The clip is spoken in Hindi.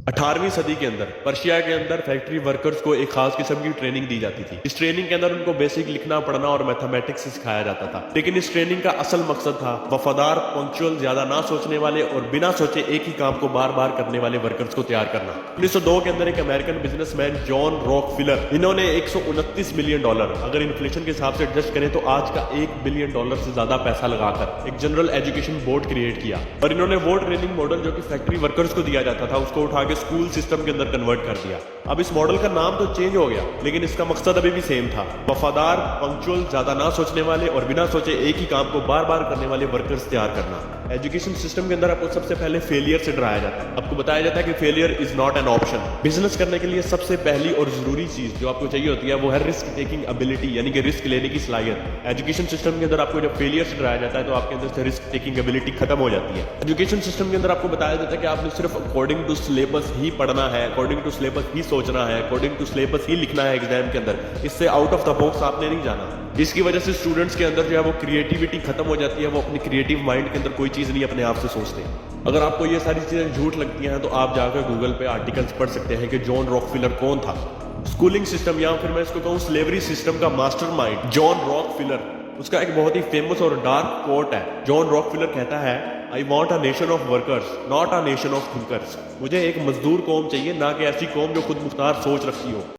18वीं सदी के अंदर पर्शिया के अंदर फैक्ट्री वर्कर्स को एक खास किस्म की ट्रेनिंग दी जाती थी। इस ट्रेनिंग के अंदर उनको बेसिक लिखना पढ़ना और मैथमेटिक्स सिखाया जाता था। लेकिन इस ट्रेनिंग का असल मकसद था वफादार, पंक्चुअल, ज्यादा ना सोचने वाले और बिना सोचे एक ही काम को बार बार करने वाले वर्कर्स को तैयार करना। 1902 के अंदर एक अमेरिकन बिजनेसमैन जॉन रॉकफिलर, इन्होंने $129 मिलियन, अगर इन्फ्लेशन के हिसाब से एडजस्ट करें तो आज का $1 बिलियन से ज्यादा पैसा लगाकर एक जनरल एजुकेशन बोर्ड क्रिएट किया। और इन्होंने वो ट्रेनिंग मॉडल जो कि फैक्ट्री वर्कर्स को दिया जाता था उसको उठा के स्कूल सिस्टम के अंदर कन्वर्ट कर दिया। अब इस मॉडल का नाम तो चेंज हो गया लेकिन इसका मकसद अभी भी सेम था, वफादार, पंक्चुअल, ज्यादा ना सोचने वाले और बिना सोचे एक ही काम को बार बार करने वाले वर्कर्स तैयार करना। एजुकेशन सिस्टम के अंदर आपको सबसे पहले फेलियर से डराया जाता है। आपको बताया जाता है कि failure is not an option. Business करने के लिए सबसे पहली और जरूरी चीज जो आपको चाहिए होती है वो है रिस्क टेकिंग एबिलिटी, यानी कि रिस्क लेने की सलाहियत। एजुकेशन सिस्टम के अंदर आपको जब फेलियर से डराया जाता है तो आपके अंदर से रिस्क टेकिंग एबिलिटी खत्म हो जाती है। एजुकेशन सिस्टम के अंदर आपको बताया जाता है कि आपने सिर्फ अकॉर्डिंग टू सिलेबस ही पढ़ना है, अकॉर्डिंग टू सिलेबस ही सोचना है, अकॉर्डिंग टू सिलेबस ही लिखना है एग्जाम के अंदर। इससे आउट ऑफ द बॉक्स आपने नहीं जाना। इसकी वजह से स्टूडेंट्स के अंदर जो है वो क्रिएटिविटी खत्म हो जाती है, वो अपनी क्रिएटिव माइंड के अंदर कोई चीज नहीं अपने आप से सोचते। अगर आपको ये सारी चीजें झूठ लगती हैं तो आप जाकर गूगल पे आर्टिकल्स पढ़ सकते हैं कि जॉन रॉकफिलर कौन था। स्कूलिंग सिस्टम या फिर मैं इसको कहूँ स्लेवरी सिस्टम का मास्टरमाइंड जॉन रॉकफिलर, उसका एक बहुत ही फेमस और डार्क कोट है। जॉन रॉकफिलर कहता है, I want a nation of workers not a nation of thinkers. मुझे एक मजदूर कौम चाहिए, ना कि ऐसी कौम जो खुद मुख्तार सोच रखती हो।